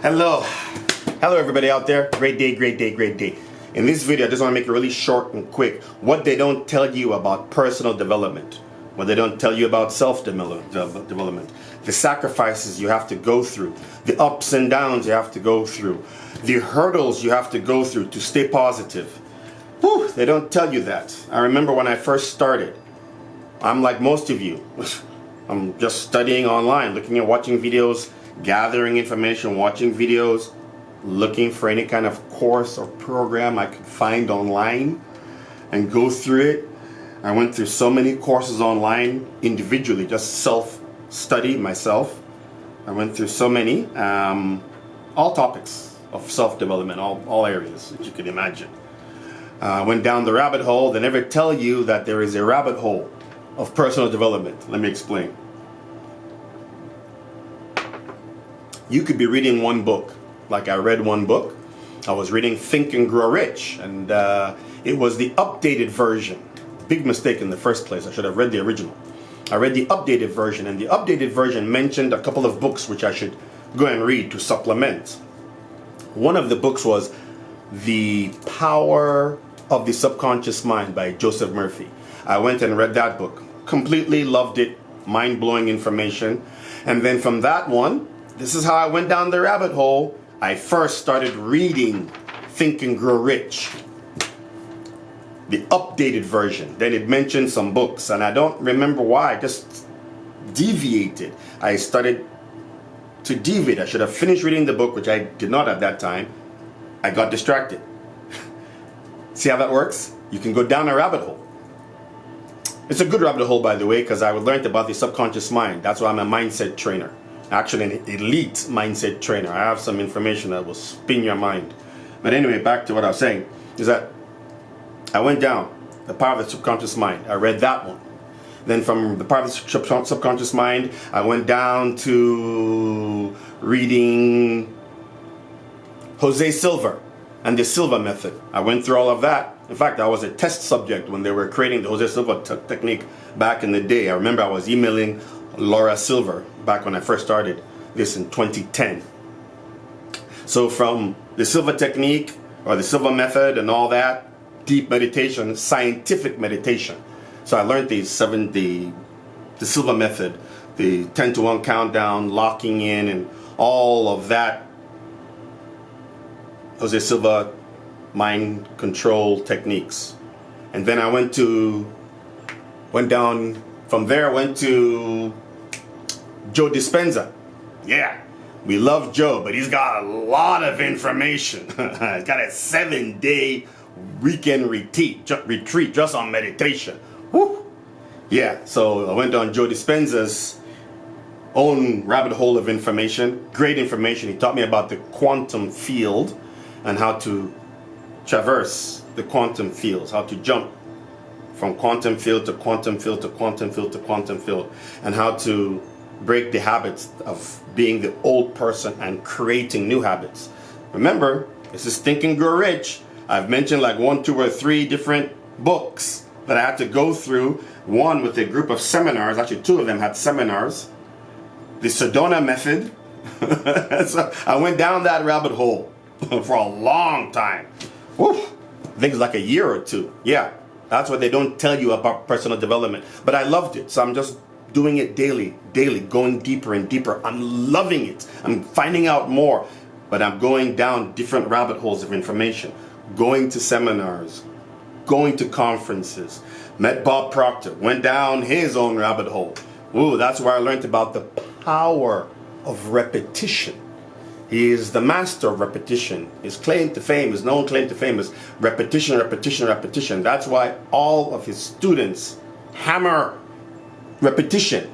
Hello. Hello everybody out there. Great day, great day, great day. In this video, I just want to make it really short and quick. What they don't tell you about personal development. What they don't tell you about self-development. The sacrifices you have to go through. The ups and downs you have to go through. The hurdles you have to go through to stay positive. Whew, they don't tell you that. I remember when I first started. I'm like most of you. I'm just studying online, watching videos, gathering information, watching videos, looking for any kind of course or program I could find online and go through it. I went through so many courses online individually, just self-study myself. I went through so many, all topics of self-development, all areas that you could imagine. Went down the rabbit hole. They never tell you that there is a rabbit hole of personal development. Let me explain. You could be reading one book, like I read one book. I was reading Think and Grow Rich, and it was the updated version. Big mistake in the first place. I should have read the original. I read the updated version, and the updated version mentioned a couple of books which I should go and read to supplement. One of the books was The Power of the Subconscious Mind by Joseph Murphy. I went and read that book. Completely loved it. Mind-blowing information. And then from that one, this is how I went down the rabbit hole. I first started reading Think and Grow Rich, the updated version. Then it mentioned some books, and I don't remember why. I just deviated. I started to deviate. I should have finished reading the book, which I did not at that time. I got distracted. See how that works? You can go down a rabbit hole. It's a good rabbit hole, by the way, because I learned about the subconscious mind. That's why I'm a mindset trainer. Actually, an elite mindset trainer. I have some information that will spin your mind. But anyway, back to what I was saying, is that I went down The Power of the Subconscious Mind. I read that one. Then from The Power of the Subconscious Mind, I went down to reading Jose Silva and the Silva Method. I went through all of that. In fact, I was a test subject when they were creating the Jose Silva technique back in the day. I remember I was emailing Laura Silver back when I first started this in 2010. So from the Silva technique or the Silva method and all that, deep meditation, scientific meditation. So I learned the Silva method, the 10 to 1 countdown, locking in, and all of that Jose Silva mind control techniques. And then I went down from there, I went to Joe Dispenza. Yeah, we love Joe, but he's got a lot of information. He's got a 7-day weekend retreat just on meditation. Woo! Yeah, so I went on Joe Dispenza's own rabbit hole of information. Great information. He taught me about the quantum field and how to traverse the quantum fields, how to jump from quantum field to quantum field to quantum field to quantum field, and how to break the habits of being the old person and creating new habits. Remember, this is Think and Grow Rich. I've mentioned like 1, 2, or 3 different books that I had to go through. One with a group of seminars, actually 2 of them had seminars. The Sedona Method. So I went down that rabbit hole for a long time. Woo! I think it's like a year or 2. Yeah, that's what they don't tell you about personal development. But I loved it, so I'm just doing it daily, going deeper and deeper. I'm loving it. I'm finding out more, but I'm going down different rabbit holes of information. Going to seminars, going to conferences. Met Bob Proctor, went down his own rabbit hole. Ooh, that's where I learned about the power of repetition. He is the master of repetition. His claim to fame, his known claim to fame is repetition, repetition, repetition. That's why all of his students hammer repetition.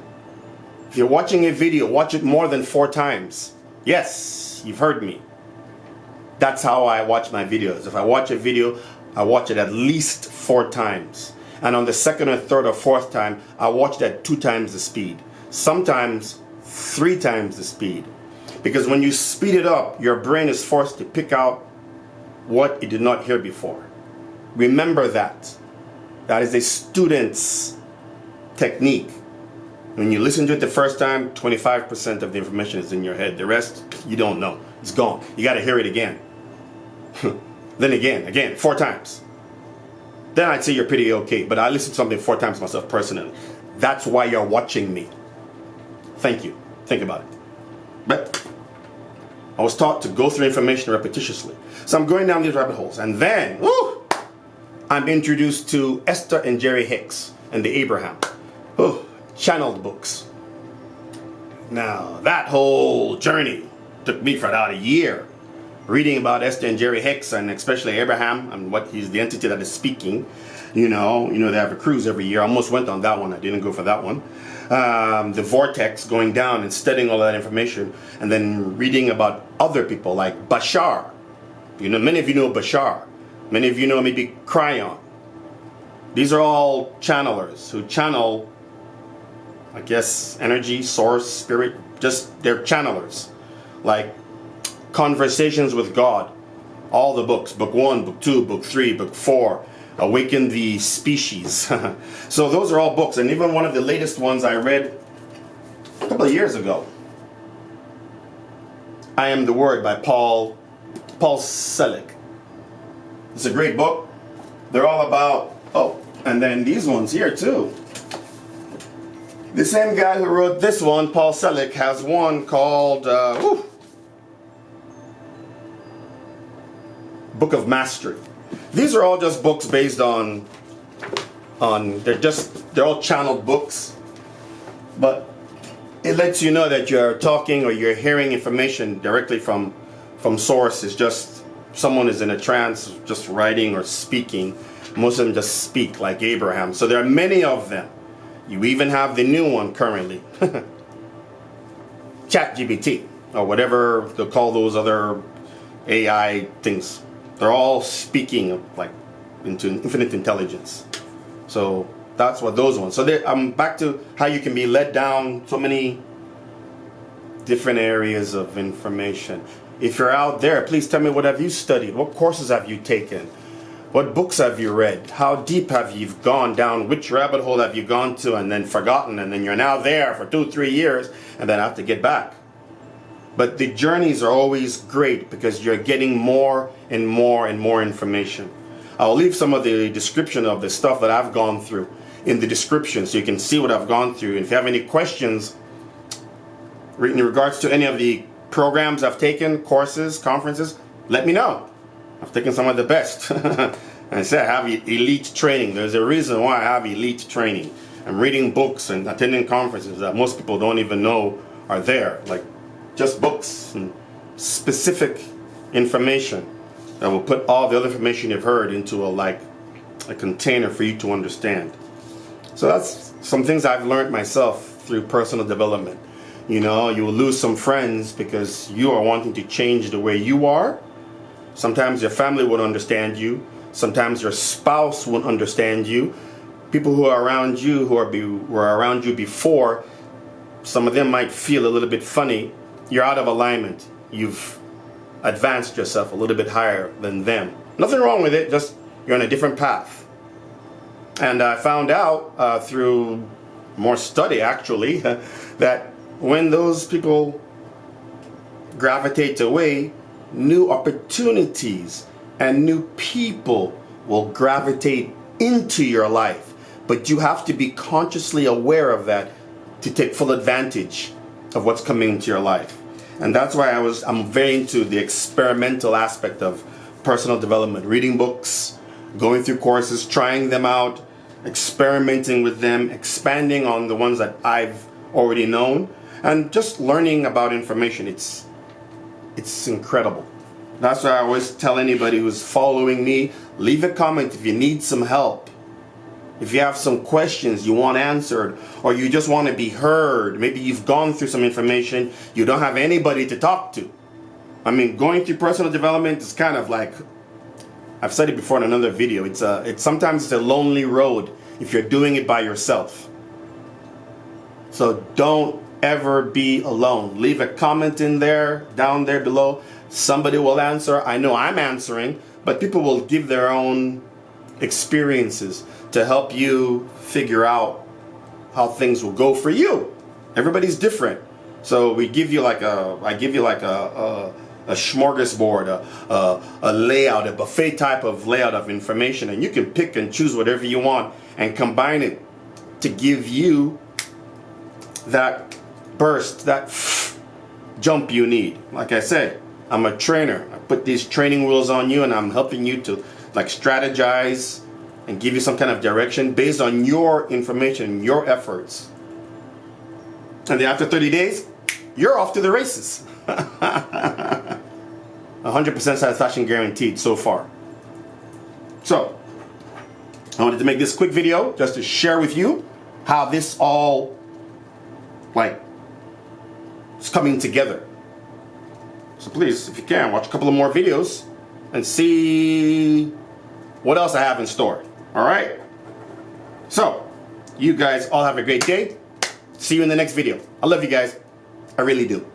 If you're watching a video, watch it more than 4 times. Yes, you've heard me. That's how I watch my videos. If I watch a video, I watch it at least 4 times. And on the 2nd or 3rd or 4th time, I watch it at 2 times the speed. Sometimes 3 times the speed. Because when you speed it up, your brain is forced to pick out what it did not hear before. Remember that. That is a student's technique. When you listen to it the first time, 25% of the information is in your head. The rest, you don't know. It's gone. You got to hear it again. Then again, 4 times. Then I'd say you're pretty okay. But I listen to something 4 times myself personally. That's why you're watching me. Thank you. Think about it. But I was taught to go through information repetitiously. So I'm going down these rabbit holes. And then, woo, I'm introduced to Esther and Jerry Hicks and the Abraham. Channeled books. Now, that whole journey took me for about a year. Reading about Esther and Jerry Hicks, and especially Abraham, and what he's the entity that is speaking. You know, they have a cruise every year. I almost went on that one. I didn't go for that one. The vortex, going down and studying all that information, and then reading about other people like Bashar. You know, many of you know Bashar. Many of you know maybe Kryon. These are all channelers who channel, I guess, energy, source, spirit. Just, they're channelers. Like Conversations with God. All the books. Book 1, Book 2, Book 3, Book 4. Awaken the Species. So those are all books. And even one of the latest ones I read a couple of years ago. I Am the Word by Paul Selig. It's a great book. They're all about, and then these ones here too. The same guy who wrote this one, Paul Selig, has one called Book of Mastery. These are all just books based on they're all channeled books, but it lets you know that you're talking or you're hearing information directly from source. It's just someone is in a trance, just writing or speaking. Most of them just speak like Abraham. So there are many of them. You even have the new one currently, ChatGPT, or whatever they call those other AI things. They're all speaking like into infinite intelligence. So that's what those ones. So I'm back to how you can be led down so many different areas of information. If you're out there, please tell me, what have you studied? What courses have you taken? What books have you read? How deep have you gone down? Which rabbit hole have you gone to and then forgotten? And then you're now there for 2-3 years and then have to get back. But the journeys are always great because you're getting more and more and more information. I'll leave some of the description of the stuff that I've gone through in the description so you can see what I've gone through. And if you have any questions in regards to any of the programs I've taken, courses, conferences, let me know. I've taken some of the best. And I said I have elite training. There's a reason why I have elite training. I'm reading books and attending conferences that most people don't even know are there. Like just books and specific information that will put all the other information you've heard into a container for you to understand. So that's some things I've learned myself through personal development. You know, you will lose some friends because you are wanting to change the way you are. Sometimes your family won't understand you. Sometimes your spouse won't understand you. People who are around you, were around you before, some of them might feel a little bit funny. You're out of alignment. You've advanced yourself a little bit higher than them. Nothing wrong with it, just you're on a different path. And I found out through more study actually that when those people gravitate away, new opportunities and new people will gravitate into your life. But you have to be consciously aware of that to take full advantage of what's coming into your life. And that's why I'm very into the experimental aspect of personal development, reading books, going through courses, trying them out, experimenting with them, expanding on the ones that I've already known, and just learning about information. It's incredible. That's why I always tell anybody who's following me, leave a comment if you need some help. If you have some questions you want answered, or you just want to be heard, maybe you've gone through some information, you don't have anybody to talk to. I mean, going through personal development is kind of like, I've said it before in another video, it's sometimes a lonely road if you're doing it by yourself. So don't ever be alone. Leave a comment in there, down there below. Somebody will answer. I know I'm answering, but people will give their own experiences to help you figure out how things will go for you. Everybody's different. So we give you like I give you like a smorgasbord, a layout, a buffet type of layout of information, and you can pick and choose whatever you want and combine it to give you that burst, that jump you need. Like I said, I'm a trainer. I put these training wheels on you, and I'm helping you to like strategize and give you some kind of direction based on your information, your efforts. And then after 30 days, you're off to the races. 100% satisfaction guaranteed so far. So, I wanted to make this quick video just to share with you how this all like is coming together. So please, if you can, watch a couple of more videos and see what else I have in store. All right? So, you guys all have a great day. See you in the next video. I love you guys. I really do.